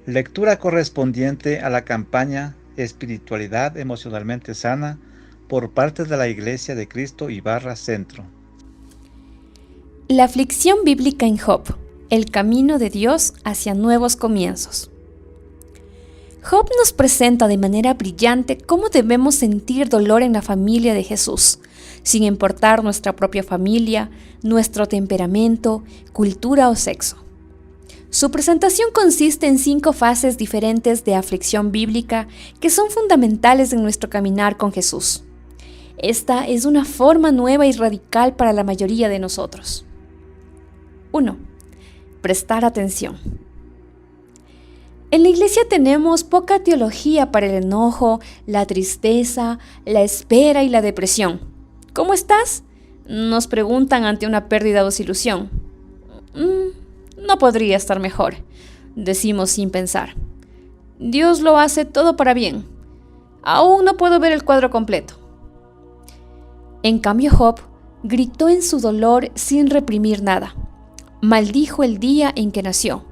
Lectura correspondiente a la campaña Espiritualidad Emocionalmente Sana por parte de la Iglesia de Cristo Centro. La aflicción bíblica en Job, el camino de Dios hacia nuevos comienzos. Job nos presenta de manera brillante cómo debemos sentir dolor en la familia de Jesús, sin importar nuestra propia familia, nuestro temperamento, cultura o sexo. Su presentación consiste en 5 fases diferentes de aflicción bíblica que son fundamentales en nuestro caminar con Jesús. Esta es una forma nueva y radical para la mayoría de nosotros. 1. Prestar atención. En la iglesia tenemos poca teología para el enojo, la tristeza, la espera y la depresión. ¿Cómo estás?, nos preguntan ante una pérdida o desilusión. No podría estar mejor, decimos sin pensar. Dios lo hace todo para bien. Aún no puedo ver el cuadro completo. En cambio, Job gritó en su dolor sin reprimir nada. Maldijo el día en que nació.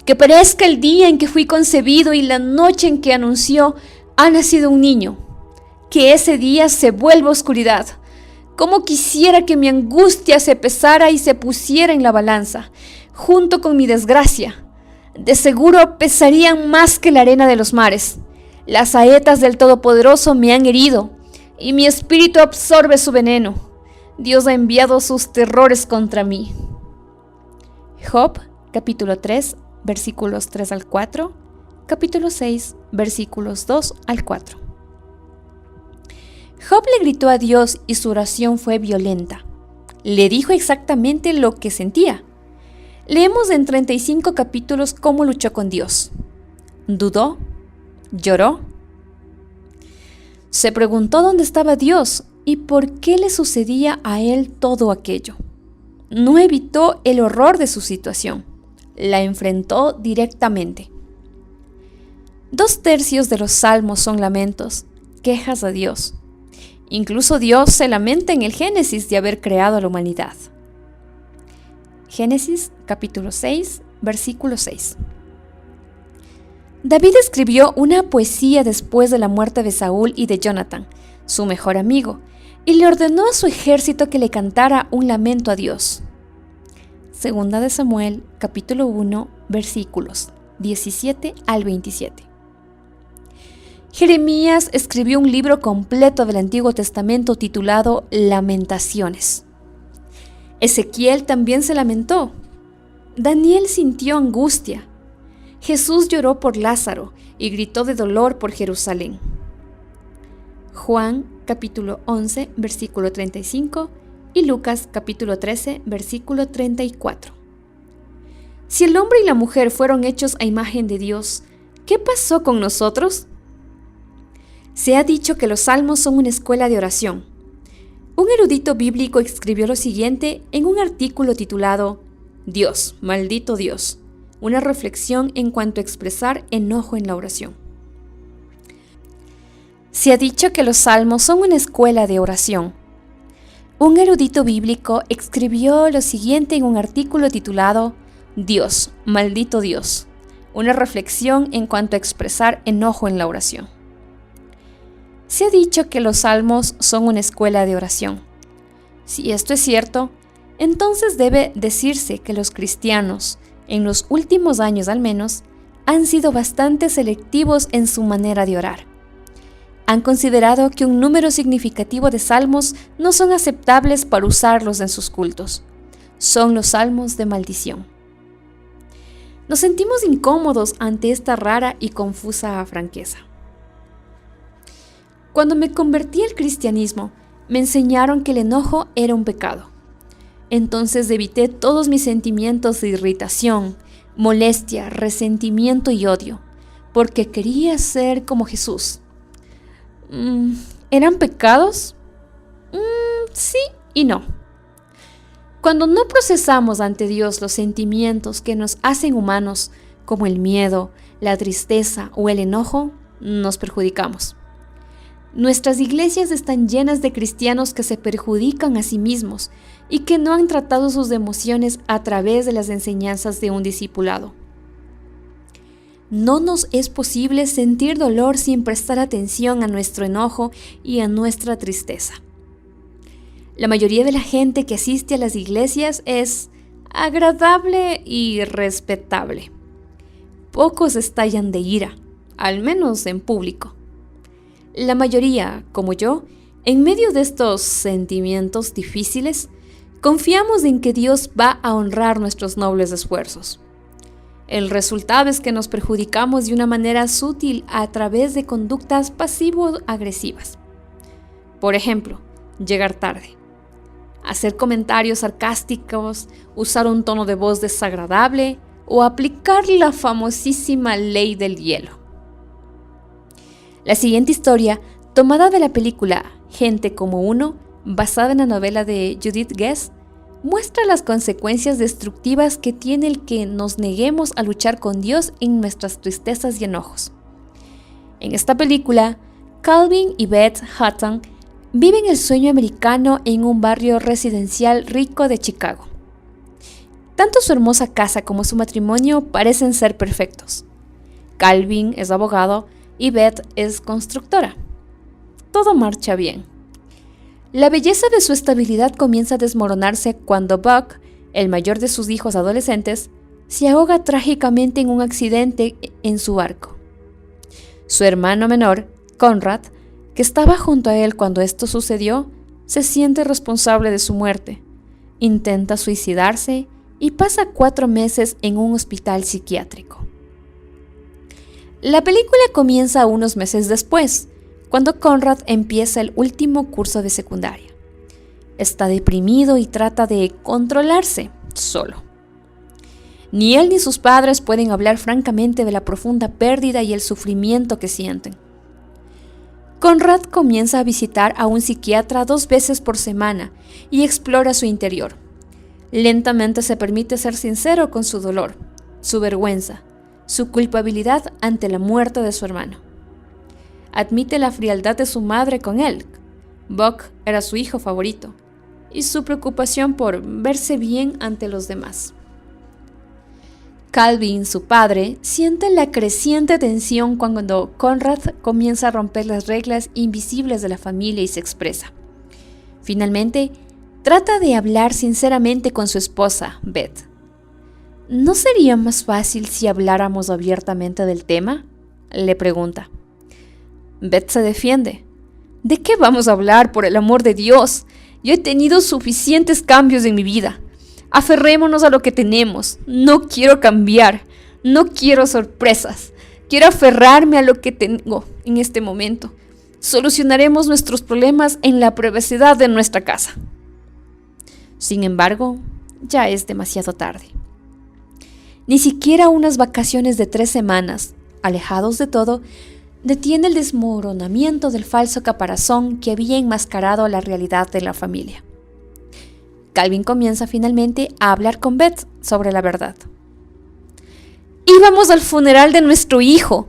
Que perezca el día en que fui concebido y la noche en que anunció ha nacido un niño. Que ese día se vuelva oscuridad. Cómo quisiera que mi angustia se pesara y se pusiera en la balanza, junto con mi desgracia. De seguro pesarían más que la arena de los mares. Las saetas del Todopoderoso me han herido, y mi espíritu absorbe su veneno. Dios ha enviado sus terrores contra mí. Job, capítulo 3, versículos 3 al 4, capítulo 6, versículos 2 al 4. Job le gritó a Dios y su oración fue violenta. Le dijo exactamente lo que sentía. Leemos en 35 capítulos cómo luchó con Dios. Dudó, lloró. Se preguntó dónde estaba Dios y por qué le sucedía a él todo aquello. No evitó el horror de su situación. La enfrentó directamente. 2/3 de los salmos son lamentos, quejas a Dios. Incluso Dios se lamenta en el Génesis de haber creado a la humanidad. Génesis capítulo 6, versículo 6. David escribió una poesía después de la muerte de Saúl y de Jonatán, su mejor amigo, y le ordenó a su ejército que le cantara un lamento a Dios. Segunda de Samuel, capítulo 1, versículos 17 al 27. Jeremías escribió un libro completo del Antiguo Testamento titulado Lamentaciones. Ezequiel también se lamentó. Daniel sintió angustia. Jesús lloró por Lázaro y gritó de dolor por Jerusalén. Juan, capítulo 11, versículo 35 y Lucas, capítulo 13, versículo 34. Si el hombre y la mujer fueron hechos a imagen de Dios, ¿qué pasó con nosotros? Se ha dicho que los salmos son una escuela de oración. Un erudito bíblico escribió lo siguiente en un artículo titulado Dios, maldito Dios, una reflexión en cuanto a expresar enojo en la oración. Se ha dicho que los salmos son una escuela de oración. Un erudito bíblico escribió lo siguiente en un artículo titulado Dios, maldito Dios, una reflexión en cuanto a expresar enojo en la oración. Se ha dicho que los salmos son una escuela de oración. Si esto es cierto, entonces debe decirse que los cristianos, en los últimos años al menos, han sido bastante selectivos en su manera de orar. Han considerado que un número significativo de salmos no son aceptables para usarlos en sus cultos. Son los salmos de maldición. Nos sentimos incómodos ante esta rara y confusa franqueza. Cuando me convertí al cristianismo, me enseñaron que el enojo era un pecado. Entonces evité todos mis sentimientos de irritación, molestia, resentimiento y odio, porque quería ser como Jesús. ¿Eran pecados? Sí y no. Cuando no procesamos ante Dios los sentimientos que nos hacen humanos, como el miedo, la tristeza o el enojo, nos perjudicamos. Nuestras iglesias están llenas de cristianos que se perjudican a sí mismos y que no han tratado sus emociones a través de las enseñanzas de un discipulado. No nos es posible sentir dolor sin prestar atención a nuestro enojo y a nuestra tristeza. La mayoría de la gente que asiste a las iglesias es agradable y respetable. Pocos estallan de ira, al menos en público. La mayoría, como yo, en medio de estos sentimientos difíciles, confiamos en que Dios va a honrar nuestros nobles esfuerzos. El resultado es que nos perjudicamos de una manera sutil a través de conductas pasivo-agresivas. Por ejemplo, llegar tarde, hacer comentarios sarcásticos, usar un tono de voz desagradable o aplicar la famosísima ley del hielo. La siguiente historia, tomada de la película Gente como uno, basada en la novela de Judith Guess, muestra las consecuencias destructivas que tiene el que nos neguemos a luchar con Dios en nuestras tristezas y enojos. En esta película, Calvin y Beth Hutton viven el sueño americano en un barrio residencial rico de Chicago. Tanto su hermosa casa como su matrimonio parecen ser perfectos. Calvin es abogado y Beth es constructora. Todo marcha bien. La belleza de su estabilidad comienza a desmoronarse cuando Buck, el mayor de sus hijos adolescentes, se ahoga trágicamente en un accidente en su barco. Su hermano menor, Conrad, que estaba junto a él cuando esto sucedió, se siente responsable de su muerte, intenta suicidarse y pasa 4 meses en un hospital psiquiátrico. La película comienza unos meses después, cuando Conrad empieza el último curso de secundaria. Está deprimido y trata de controlarse solo. Ni él ni sus padres pueden hablar francamente de la profunda pérdida y el sufrimiento que sienten. Conrad comienza a visitar a un psiquiatra 2 veces por semana y explora su interior. Lentamente se permite ser sincero con su dolor, su vergüenza, su culpabilidad ante la muerte de su hermano. Admite la frialdad de su madre con él. Buck era su hijo favorito, y su preocupación por verse bien ante los demás. Calvin, su padre, siente la creciente tensión cuando Conrad comienza a romper las reglas invisibles de la familia y se expresa. Finalmente, trata de hablar sinceramente con su esposa, Beth. ¿No sería más fácil si habláramos abiertamente del tema?, le pregunta. Beth se defiende. ¿De qué vamos a hablar, por el amor de Dios? Yo he tenido suficientes cambios en mi vida. Aferrémonos a lo que tenemos. No quiero cambiar. No quiero sorpresas. Quiero aferrarme a lo que tengo en este momento. Solucionaremos nuestros problemas en la privacidad de nuestra casa. Sin embargo, ya es demasiado tarde. Ni siquiera unas vacaciones de 3 semanas, alejados de todo, detiene el desmoronamiento del falso caparazón que había enmascarado la realidad de la familia. Calvin comienza finalmente a hablar con Beth sobre la verdad. Íbamos al funeral de nuestro hijo,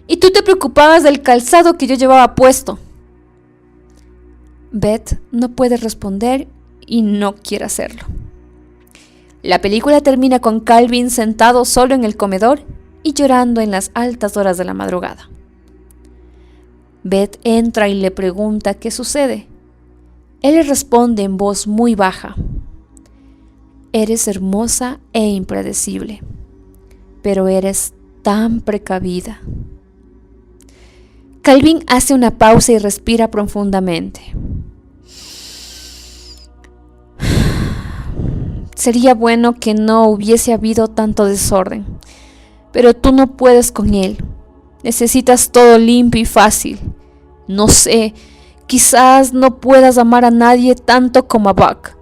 y tú te preocupabas del calzado que yo llevaba puesto. Beth no puede responder y no quiere hacerlo. La película termina con Calvin sentado solo en el comedor y llorando en las altas horas de la madrugada. Beth entra y le pregunta qué sucede. Él le responde en voz muy baja: eres hermosa e impredecible, pero eres tan precavida. Calvin hace una pausa y respira profundamente. Sería bueno que no hubiese habido tanto desorden, pero tú no puedes con él. Necesitas todo limpio y fácil. No sé, quizás no puedas amar a nadie tanto como a Buck.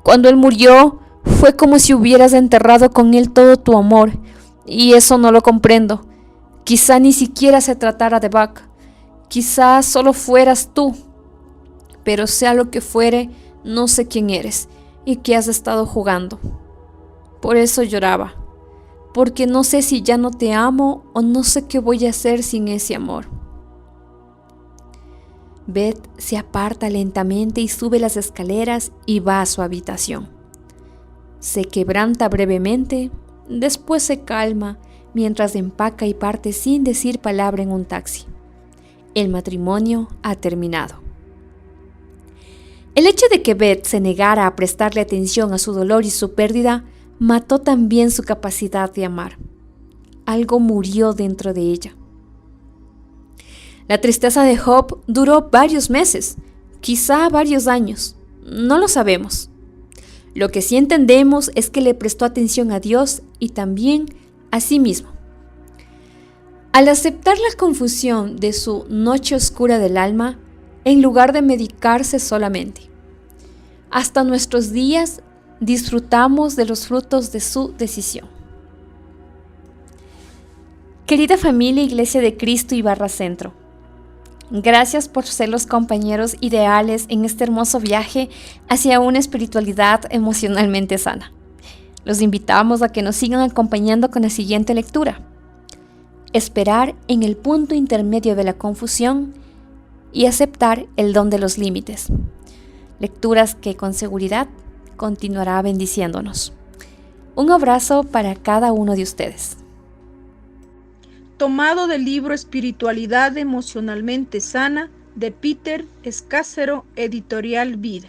Cuando él murió, fue como si hubieras enterrado con él todo tu amor, y eso no lo comprendo. Quizá ni siquiera se tratara de Buck. Quizás solo fueras tú. Pero sea lo que fuere, no sé quién eres y qué has estado jugando. Por eso lloraba, porque no sé si ya no te amo o no sé qué voy a hacer sin ese amor. Beth se aparta lentamente y sube las escaleras y va a su habitación. Se quebranta brevemente, después se calma mientras empaca y parte sin decir palabra en un taxi. El matrimonio ha terminado. El hecho de que Beth se negara a prestarle atención a su dolor y su pérdida mató también su capacidad de amar. Algo murió dentro de ella. La tristeza de Job duró varios meses, quizá varios años. No lo sabemos. Lo que sí entendemos es que le prestó atención a Dios y también a sí mismo. Al aceptar la confusión de su noche oscura del alma, en lugar de medicarse solamente, hasta nuestros días disfrutamos de los frutos de su decisión. Querida familia Iglesia de Cristo y Barra Centro, gracias por ser los compañeros ideales en este hermoso viaje hacia una espiritualidad emocionalmente sana. Los invitamos a que nos sigan acompañando con la siguiente lectura. Esperar en el punto intermedio de la confusión y aceptar el don de los límites. Lecturas que con seguridad continuará bendiciéndonos. Un abrazo para cada uno de ustedes. Tomado del libro Espiritualidad emocionalmente sana de Peter Escácero, Editorial Vida.